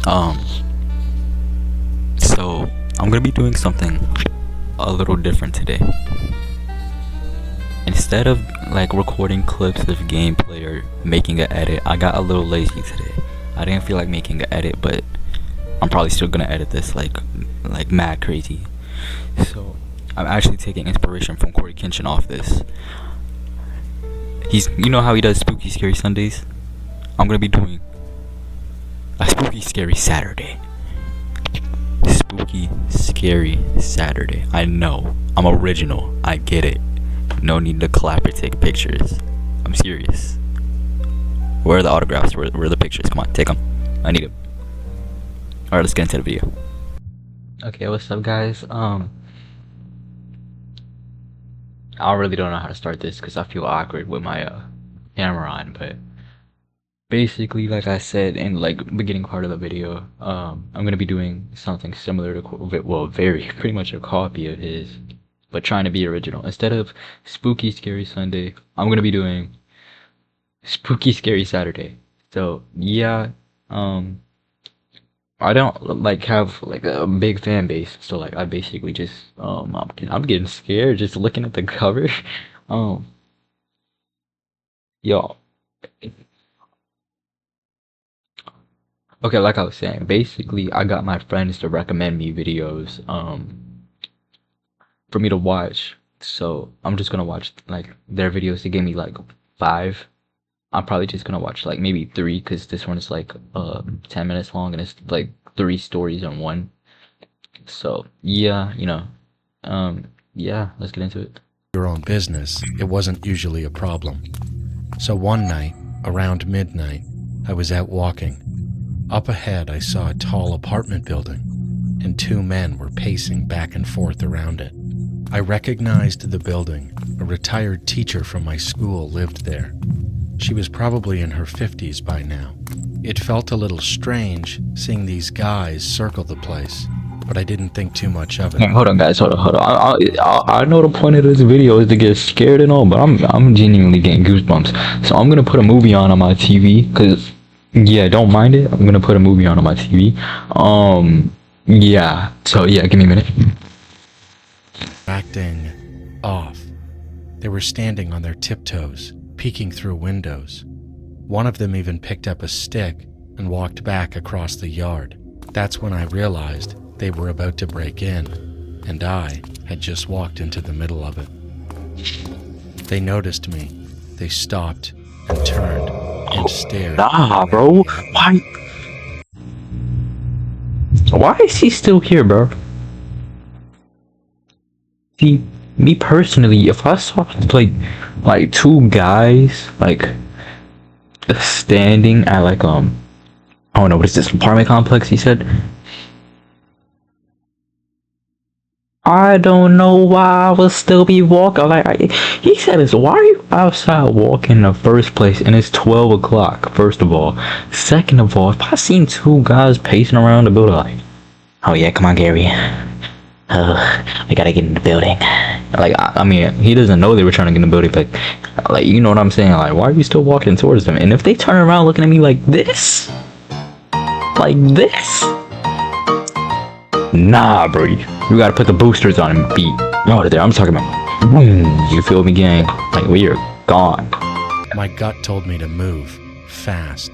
Um, so I'm gonna be doing something a little different today. Instead of like recording clips of gameplay or making an edit, I got a little lazy today. I didn't feel like making an edit, but I'm probably still gonna edit this like mad crazy. So I'm actually taking inspiration from coryxkenshin off this. You know how he does spooky scary Sundays? I'm gonna be doing a spooky scary Saturday. Spooky scary Saturday. I know, I'm original, I get it. No need to clap or take pictures. I'm serious. Where are the autographs? Where are the pictures? Come on, take them. I need them. Alright, let's get into the video. Okay, what's up guys? I really don't know how to start this because I feel awkward with my camera on, but basically, like I said in like beginning part of the video, I'm gonna be doing something similar to pretty much a copy of his, but trying to be original. Instead of spooky scary Sunday, I'm gonna be doing spooky scary Saturday. So yeah, I don't like have like a big fan base, so like I basically just I'm getting scared just looking at the cover. um Y'all, okay, like I was saying, basically I got my friends to recommend me videos for me to watch. So I'm just gonna watch like their videos. They gave me like 5. I'm probably just gonna watch like maybe 3 because this one is like 10 minutes long and it's like 3 stories in one. So yeah, yeah, let's get into it. Your own business, it wasn't usually a problem. So one night, around midnight, I was out walking. Up ahead, I saw a tall apartment building, and 2 men were pacing back and forth around it. I recognized the building. A retired teacher from my school lived there. She was probably in her 50s by now. It felt a little strange seeing these guys circle the place, but I didn't think too much of it. Hold on, guys. Hold on. I know the point of this video is to get scared and all, but I'm genuinely getting goosebumps. So I'm gonna put a movie on my TV, cause yeah, don't mind it. I'm gonna put a movie on my TV. Yeah. So yeah, give me a minute. Acting off. They were standing on their tiptoes, peeking through windows. One of them even picked up a stick and walked back across the yard. That's when I realized they were about to break in, and I had just walked into the middle of it. They noticed me. They stopped and turned and stared. Nah, bro. Why is he still here, bro? See, me personally, if I saw like 2 guys like standing at like I don't know, what is this apartment complex he said? I don't know why I would still be walking. He said this. Why are you outside walking in the first place? And it's 12 o'clock. First of all, second of all, if I seen 2 guys pacing around the building, like, oh yeah, come on, Gary. We gotta get in the building. Like, I mean, he doesn't know they were trying to get in the building, but like, you know what I'm saying? Like, why are you still walking towards them? And if they turn around looking at me like this, nah, bro, you gotta put the boosters on and beat. No, there, I'm talking about, you feel me, gang? Like, we are gone. My gut told me to move, fast.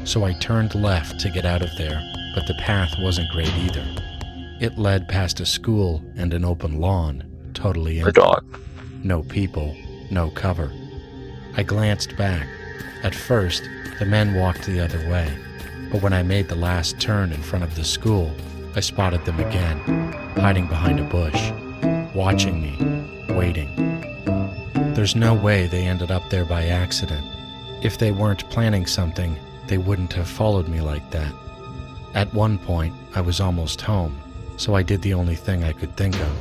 So I turned left to get out of there, but the path wasn't great either. It led past a school and an open lawn, totally empty. No people, no cover. I glanced back. At first, the men walked the other way, but when I made the last turn in front of the school, I spotted them again, hiding behind a bush, watching me, waiting. There's no way they ended up there by accident. If they weren't planning something, they wouldn't have followed me like that. At one point, I was almost home, so I did the only thing I could think of.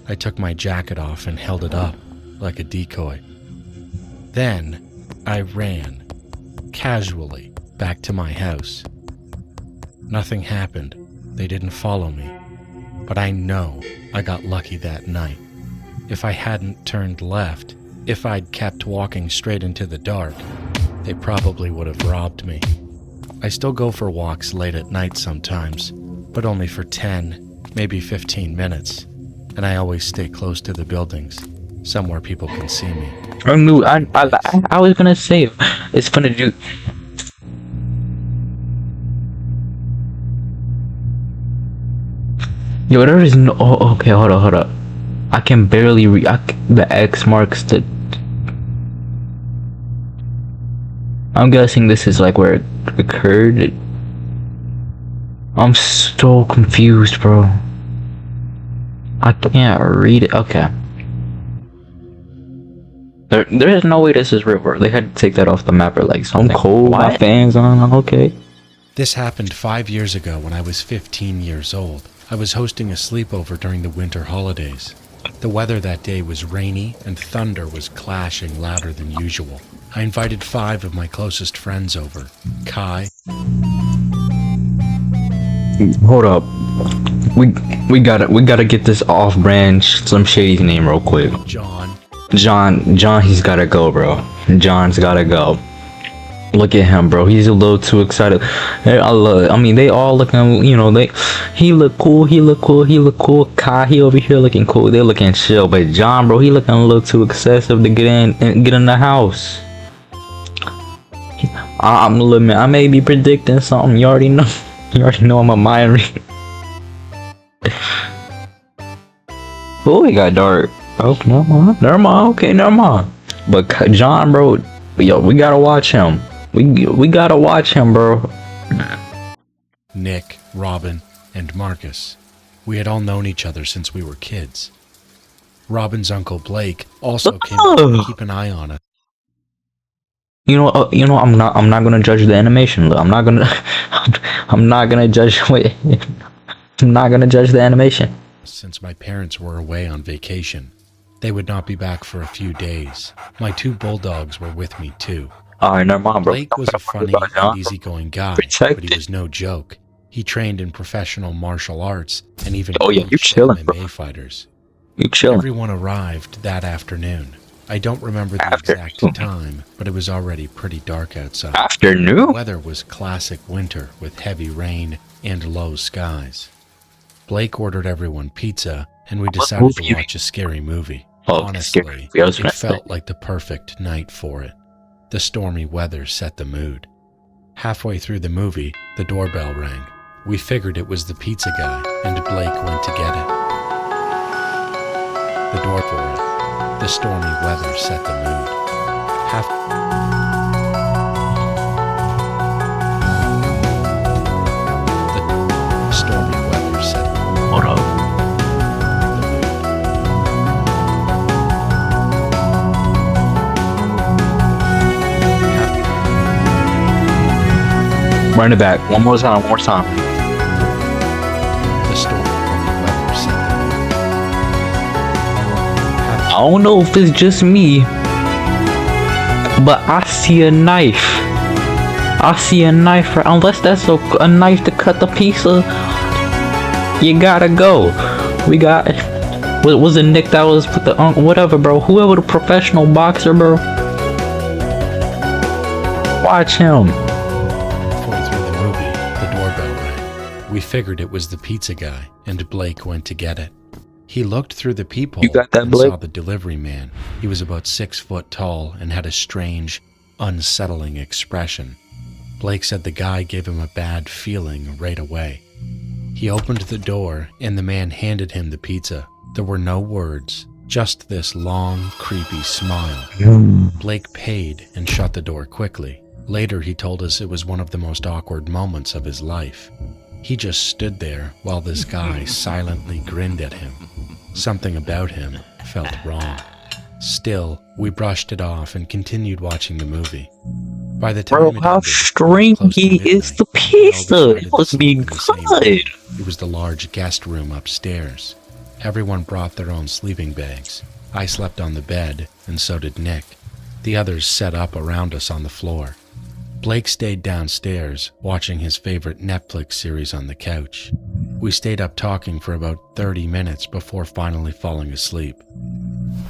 I took my jacket off and held it up, like a decoy. Then, I ran, casually, back to my house. Nothing happened. They didn't follow me. But I know I got lucky that night. If I hadn't turned left, if I'd kept walking straight into the dark, they probably would have robbed me. I still go for walks late at night sometimes, but only for 10, maybe 15 minutes, and I always stay close to the buildings, somewhere people can see me. I was gonna say, it's funny to do. Yo, there is no. Oh, okay, hold up. I can barely read. The X marks the. I'm guessing this is like where it occurred. I'm so confused, bro. I can't read it. Okay. There is no way this is river. They had to take that off the map or like something. I'm cold. My fans on. Okay. This happened 5 years ago when I was 15 years old. I was hosting a sleepover during the winter holidays. The weather that day was rainy and thunder was clashing louder than usual. I invited 5 of my closest friends over. Kai. Hold up. We gotta get this off-brand Slim Shady's name real quick. John, he's gotta go, bro. John's gotta go. Look at him, bro. He's a little too excited. I mean, they all looking, you know, he look cool. Kai, he over here looking cool. They looking chill. But John, bro, he looking a little too excessive to get in the house. I'm a little man. I may be predicting something. You already know. You already know I'm a mind reader. Oh, it got dark. Oh, never mind. Okay, never mind. But John, bro, yo, we gotta watch him. We gotta watch him, bro. Nick, Robin, and Marcus. We had all known each other since we were kids. Robin's uncle Blake also came to keep an eye on us. You know, I'm not gonna judge the animation. I'm not gonna judge. Wait, I'm not gonna judge the animation. Since my parents were away on vacation, they would not be back for a few days. My 2 bulldogs were with me too. Alright, never mind, bro. Blake was a funny and easygoing guy, but he was no joke. He trained in professional martial arts and even you chilling, MMA bro. Fighters. You chilling. Everyone arrived that afternoon. I don't remember the exact time, but it was already pretty dark outside. Afternoon? The weather was classic winter with heavy rain and low skies. Blake ordered everyone pizza, and we decided to watch a scary movie. Honestly, it felt like the perfect night for it. The stormy weather set the mood. Halfway through the movie, the doorbell rang. We figured it was the pizza guy, and Blake went to get it. The door for it. The stormy weather set the mood. The stormy weather set the mood. Hold up. Run it back. One more time. The stormy weather set the mood. I don't know if it's just me, but I see a knife. I see a knife. Unless that's a knife to cut the pizza, you gotta go. We got. Was it Nick that was with the whatever, bro? Whoever the professional boxer, bro. Watch him. We figured it was the pizza guy, and Blake went to get it. He looked through the peephole and saw the delivery man. He was about 6 foot tall and had a strange, unsettling expression. Blake said the guy gave him a bad feeling right away. He opened the door, and the man handed him the pizza. There were no words, just this long, creepy smile. Blake paid and shut the door quickly. Later, he told us it was one of the most awkward moments of his life. He just stood there while this guy silently grinned at him. Something about him felt wrong. Still, we brushed it off and continued watching the movie. By the time how stringy is the pizza? It must be good. It was the large guest room upstairs. Everyone brought their own sleeping bags. I slept on the bed, and so did Nick. The others set up around us on the floor. Blake stayed downstairs, watching his favorite Netflix series on the couch. We stayed up talking for about 30 minutes before finally falling asleep.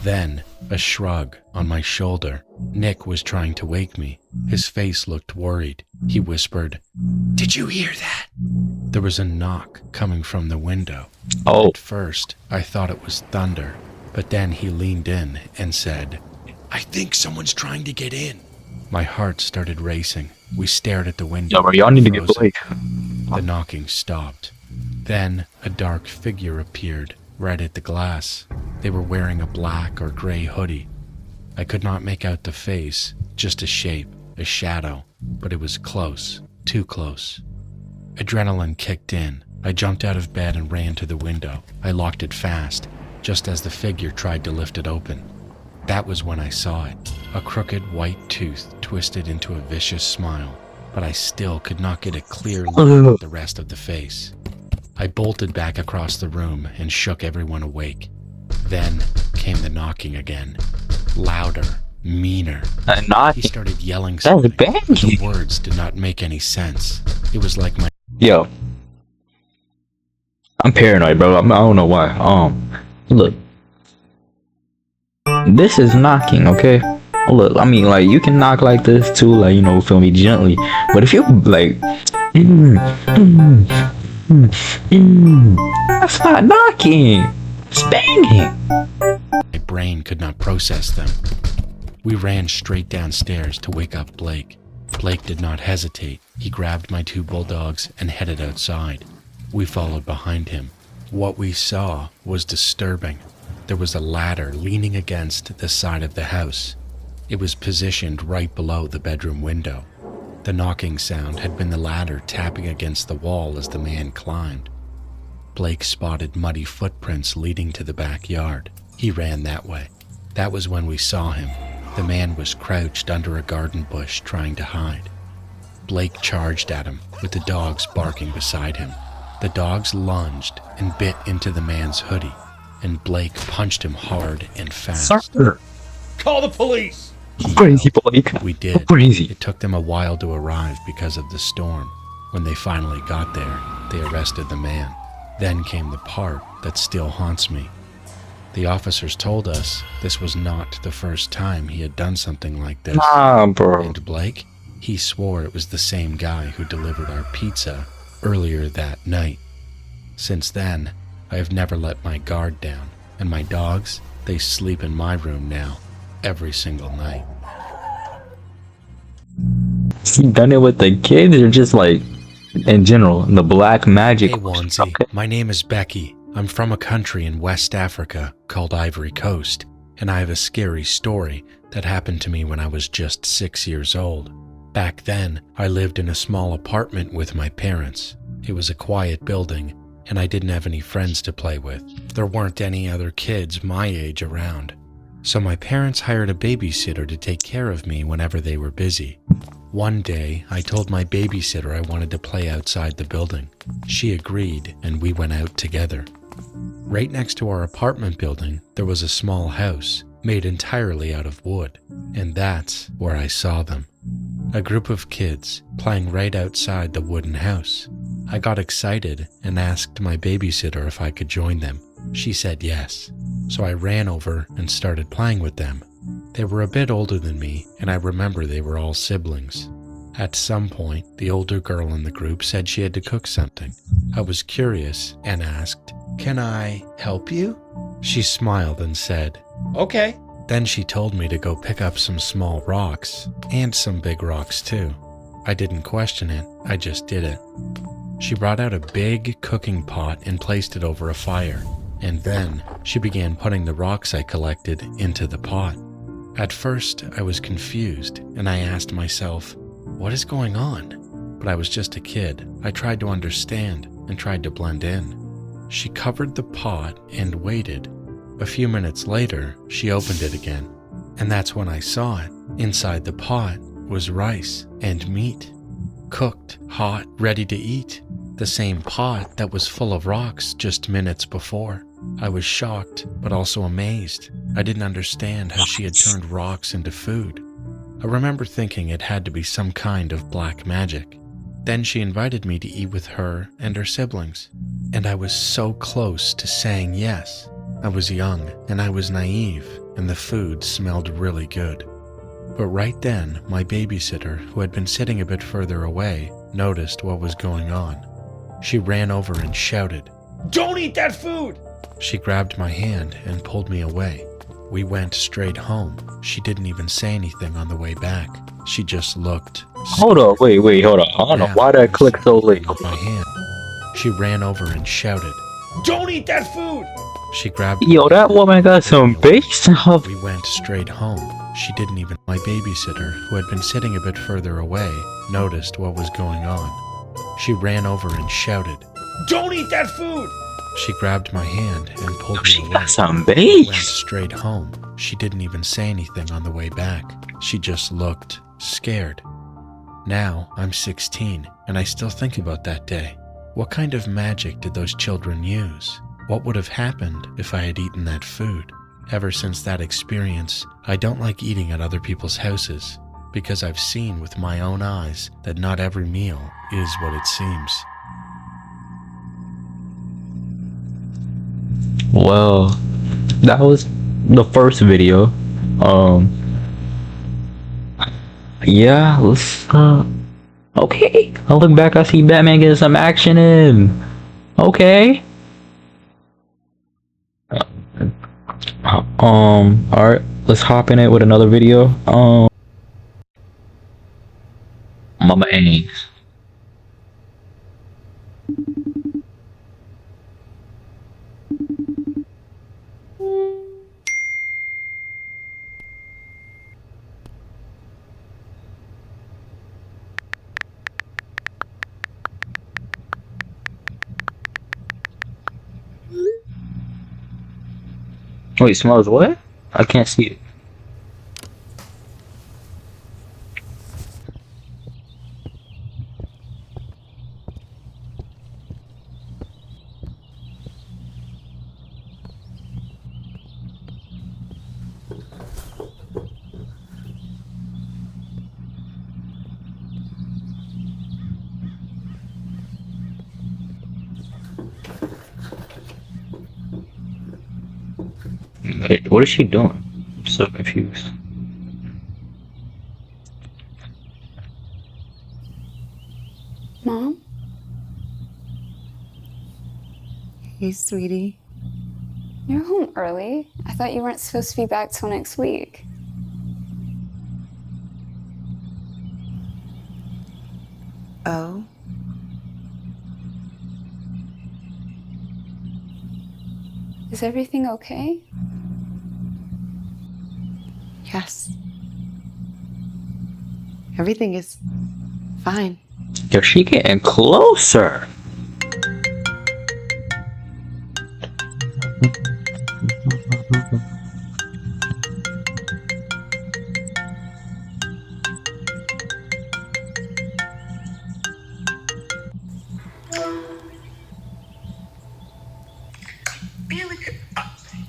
Then, A shrug on my shoulder. Nick was trying to wake me. His face looked worried. He whispered, "Did you hear that?" There was a knock coming from the window. Oh, At first, I thought it was thunder, but then he leaned in and said, "I think someone's trying to get in." My heart started racing. We stared at the window. yo, bro, y'all need to get frozen. Blake. The knocking stopped. Then a dark figure appeared right at the glass. They were wearing a black or gray hoodie. I could not make out the face, just a shape, a shadow, but it was close, too close. Adrenaline kicked in. I jumped out of bed and ran to the window. I locked it fast, just as the figure tried to lift it open. That was when I saw it, a crooked white tooth twisted into a vicious smile, but I still could not get a clear look at the rest of the face. I bolted back across the room and shook everyone awake. Then came the knocking again, louder, meaner. Not He started yelling that's something, but the banging. words did not make any sense. It was like my Yo, I'm paranoid, bro. I don't know why. Look, this is knocking, okay? Look, I mean, like, you can knock like this too, like, you know, feel me, gently. But if you like, that's not knocking. It's banging. My brain could not process them. We ran straight downstairs to wake up Blake. Blake did not hesitate. He grabbed my 2 bulldogs and headed outside. We followed behind him. What we saw was disturbing. There was a ladder leaning against the side of the house. It was positioned right below the bedroom window. The knocking sound had been the ladder tapping against the wall as the man climbed. Blake spotted muddy footprints leading to the backyard. He ran that way. That was when we saw him. The man was crouched under a garden bush trying to hide. Blake charged at him, with the dogs barking beside him. The dogs lunged and bit into the man's hoodie, and Blake punched him hard and fast. Sir, Call the police! He crazy, yelled. Blake. We did. Crazy. It took them a while to arrive because of the storm. When they finally got there, they arrested the man. Then came the part that still haunts me. The officers told us this was not the first time he had done something like this. Nah, bro. And Blake, he swore it was the same guy who delivered our pizza earlier that night. Since then, I have never let my guard down, and my dogs, they sleep in my room now, every single night. You done it with the kids or just like in general, the black magic? Hey Wanzi, my name is Becky. I'm from a country in West Africa called Ivory Coast, and I have a scary story that happened to me when I was just 6 years old. Back then, I lived in a small apartment with my parents. It was a quiet building, and I didn't have any friends to play with. There weren't any other kids my age around. So my parents hired a babysitter to take care of me whenever they were busy. One day, I told my babysitter I wanted to play outside the building. She agreed, and we went out together. Right next to our apartment building, there was a small house made entirely out of wood, and that's where I saw them. A group of kids playing right outside the wooden house. I got excited and asked my babysitter if I could join them. She said yes, so I ran over and started playing with them. They were a bit older than me, and I remember they were all siblings. At some point, the older girl in the group said she had to cook something. I was curious and asked, "Can I help you?" She smiled and said, "Okay." Then she told me to go pick up some small rocks, and some big rocks too. I didn't question it, I just did it. She brought out a big cooking pot and placed it over a fire, and then she began putting the rocks I collected into the pot. At first, I was confused, and I asked myself, what is going on? But I was just a kid. I tried to understand and tried to blend in. She covered the pot and waited. A few minutes later, she opened it again, and that's when I saw it. Inside the pot was rice and meat, cooked, hot, ready to eat. The same pot that was full of rocks just minutes before. I was shocked, but also amazed. I didn't understand how she had turned rocks into food. I remember thinking it had to be some kind of black magic. Then she invited me to eat with her and her siblings, and I was so close to saying yes. I was young and I was naive. and the food smelled really good. But right then, my babysitter, who had been sitting a bit further away, noticed what was going on. She ran over and shouted, Don't eat that food! She grabbed my hand and pulled me away. We went straight home. She didn't even say anything on the way back. She just looked. Hold up, wait, hold on. I don't know why did I click so late. My hand. She ran over and shouted, Don't eat that food! She grabbed. Yo, that woman got some bass. We went straight home. She didn't even. My babysitter, who had been sitting a bit further away, noticed what was going on. She ran over and shouted, Don't eat that food! She grabbed my hand and pulled me She away. got some We went bass. straight home. She didn't even say anything on the way back. She just looked scared. Now I'm 16, and I still think about that day. What kind of magic did those children use? What would have happened if I had eaten that food? Ever since that experience, I don't like eating at other people's houses, because I've seen with my own eyes that not every meal is what it seems. Well, that was the first video. Yeah, let's, okay. I look back, I see Batman getting some action in. Okay. Alright, let's hop in it with another video. Mama Aang. Wait, smells what? I can't see it. Wait, what is she doing? I'm so confused. Mom? Hey, sweetie. You're home early. I thought you weren't supposed to be back till next week. Oh? Is everything okay? Yes. Everything is fine. Yo, she getting closer.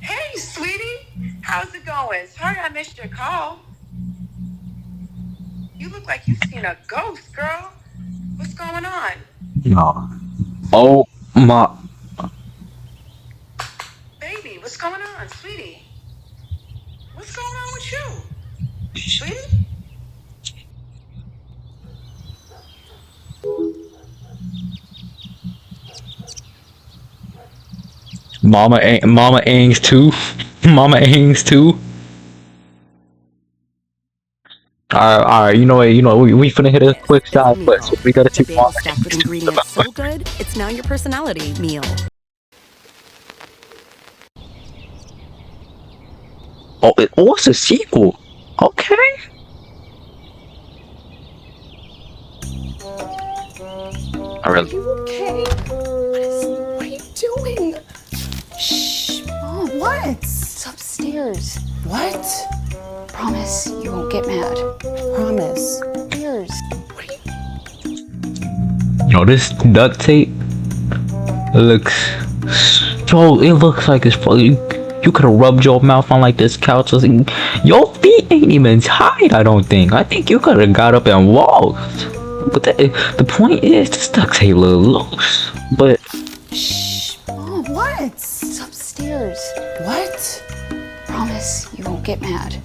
Hey, sweetie. How's it going? Sorry I missed your call. You look like you've seen a ghost, girl. What's going on? No. Oh my. Baby, what's going on, sweetie? What's going on with you? Sweetie? Mama Aang's too. Mama Aang's too. Alright, you know what, we finna hit a quick side quest. We gotta see The bagel Mama stacked with Aang's too. ingredients so good, it's now your personality meal. Oh, it's a sequel. Okay. I really. You okay? What are you doing? Shh. Mom, what? It's upstairs. What? Promise you won't get mad. Promise. Upstairs. Yo, this duct tape looks so. It looks like it's probably. You could have rubbed your mouth on like this couch. Your feet ain't even tied, I don't think. I think you could have got up and walked. But the point is, this duct tape a little loose. But Shh. Mom, what? It's upstairs. What? promise you won't get mad.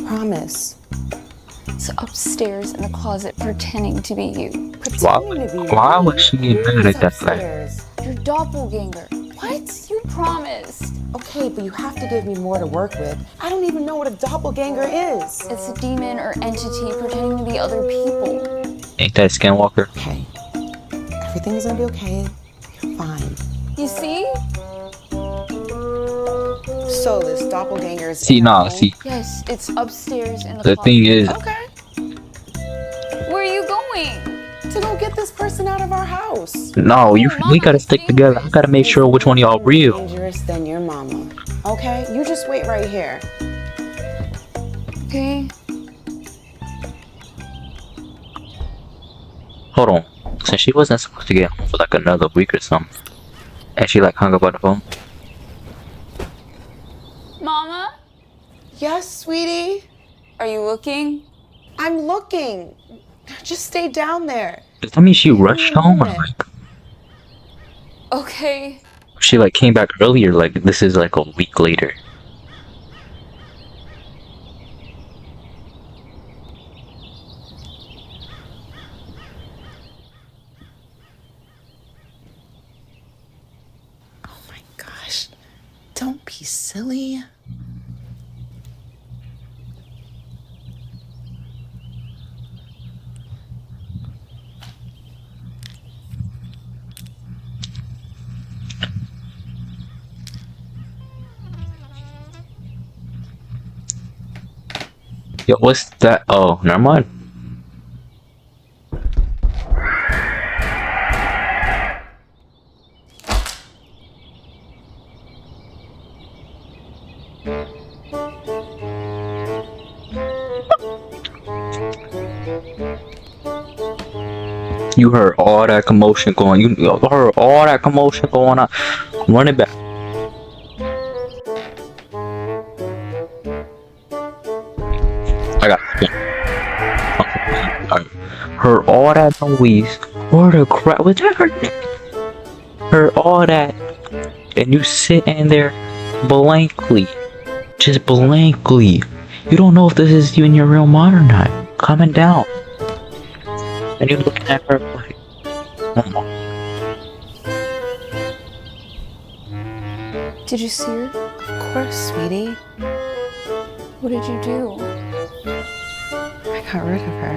Promise. It's upstairs in the closet pretending to be you. Why, Pretending to be why me? would she get mad Who's at that fact? upstairs? Your doppelganger. What? You promised. Okay, but you have to give me more to work with. I don't even know what a doppelganger is. It's a demon or entity pretending to be other people. Ain't that Skinwalker? Okay. Everything's gonna be okay. You're fine. You see? So this doppelganger is See, in nah, our home? see. Yes, it's upstairs in the The closet. thing is, Okay. Where are you going? To go get this person out of our house. no, we Mama, gotta it's stick together. I gotta make sure which one of y'all More real. dangerous than your mama. Okay? You just wait right here. Okay. Hold on. Since she wasn't supposed to get home for like another week or something, and she like hung up on the phone. Mama, Yes, sweetie. are you looking? I'm looking. Just stay down there. Does that mean she rushed home or like Okay. she like came back earlier? Like this is like a week later. Oh my gosh. Don't be silly. Yo, what's that? Oh, never mind. You heard all that commotion going. You heard all that commotion going on. Run it back. I got it. Alright. Heard all that noise. Where the crap was that? Heard all that, and you sitting there blankly, just blankly. You don't know if this is you in your real mind or not. Coming down, and you're looking at her like, oh. Did you see her? Of course, sweetie. What did you do? I got rid of her.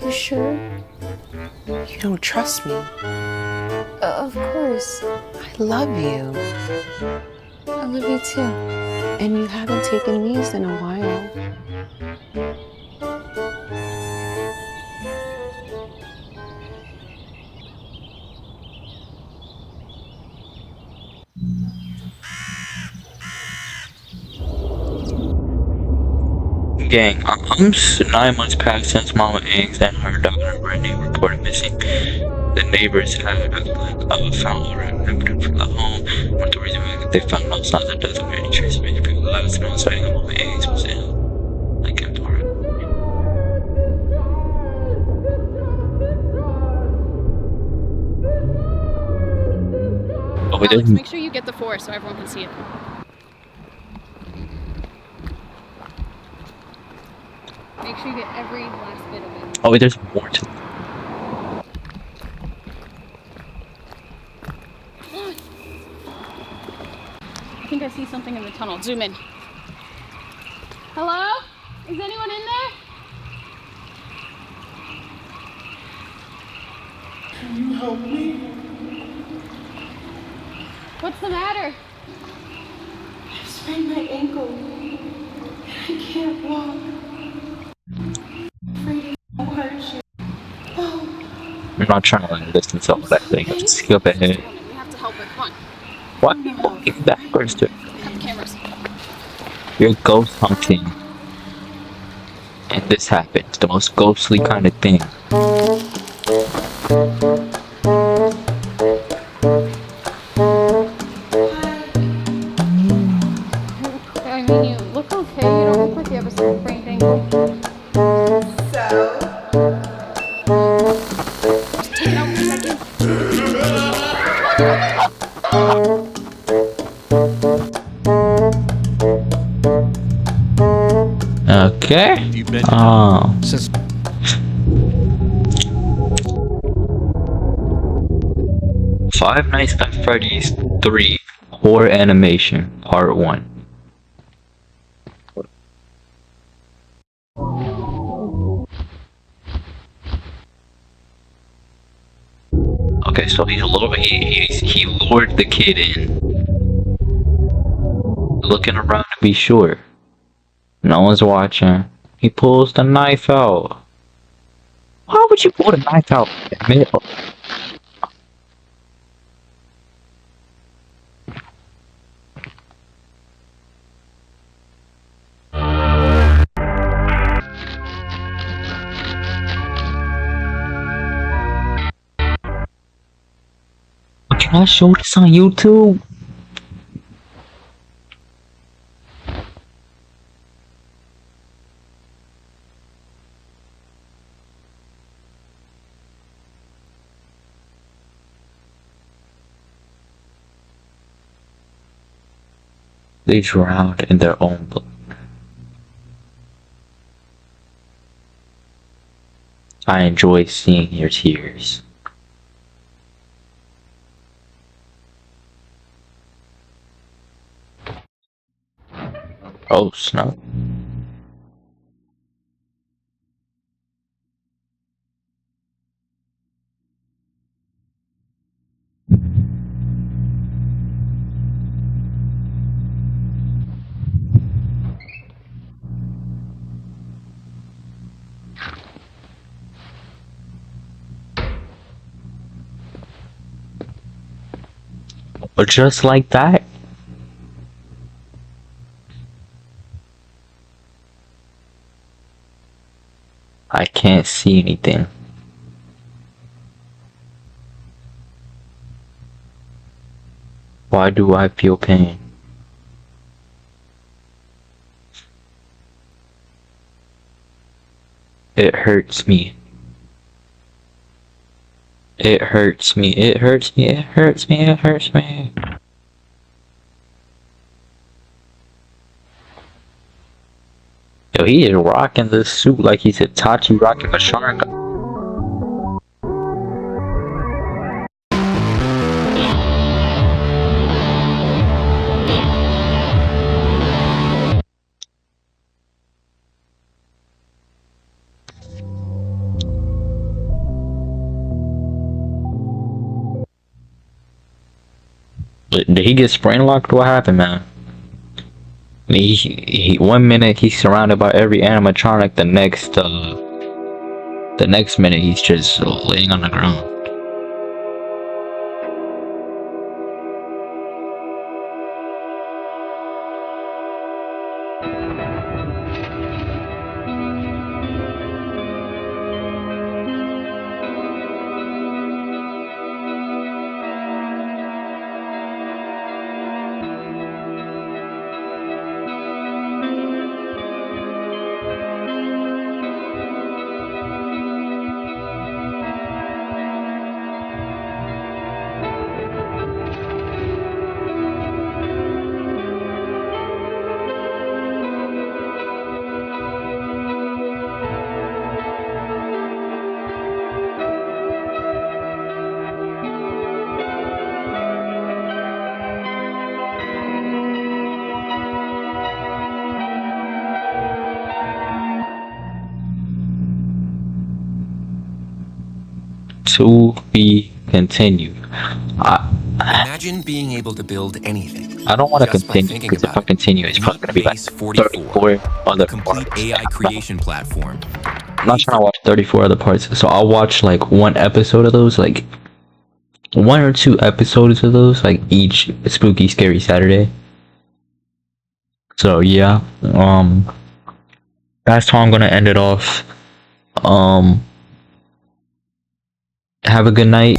You sure? You don't trust me. Of course. I love you. I love you too. And you haven't taken these in a while. Gang, 9 months passed since Mama Angst and her daughter Brittany reported missing. The neighbors had found her abducted from the home. When the reason they found no signs of death or any trace of any people lives, no sighting of Mama Angst was in like in Dora. Oh, wait, Alex, make sure you get the 4 so everyone can see it. Make sure you get every last bit of it. oh wait, there's more to I think I see something in the tunnel. Zoom in. Hello? Is anyone in there? Can you help me? What's the matter? I sprained my ankle. I can't walk. Afraid it won't hurt you. I'm not trying to like distance all that thing. Just skip ahead. We have to help her. Come on. Why are you walking backwards to Cut the cameras. you're ghost hunting? And this happens, the most ghostly kind of thing. I mean, you look okay. You don't look like you have a sprained ankle. Just take it out for a second. Okay. You've been Since Five Nights at Freddy's 3 Horror Animation Part 1. Okay, so he lured the kid in, looking around to be sure. No one's watching. He pulls the knife out. Why would you pull the knife out in the middle? Can I show this on YouTube? They drowned in their own blood. I enjoy seeing your tears. Oh snap. But just like that, I can't see anything. Why do I feel pain? It hurts me. It hurts me. It hurts me. It hurts me. It hurts me. Yo, he is rocking this suit like he's Itachi rocking a shark. Did he get sprain locked? What happened, man? He 1 minute he's surrounded by every animatronic, the next minute he's just laying on the ground. To be continued. Imagine being able to build anything. I don't want to just by continue thinking because if about I continue, it's it. probably gonna be like Base 44, 34 other a complete parts. AI creation platform. I'm not trying to watch 34 other parts, so I'll watch like one episode of those, like 1 or 2 episodes of those, like each spooky scary Saturday. So yeah, that's how I'm gonna end it off. Have a good night.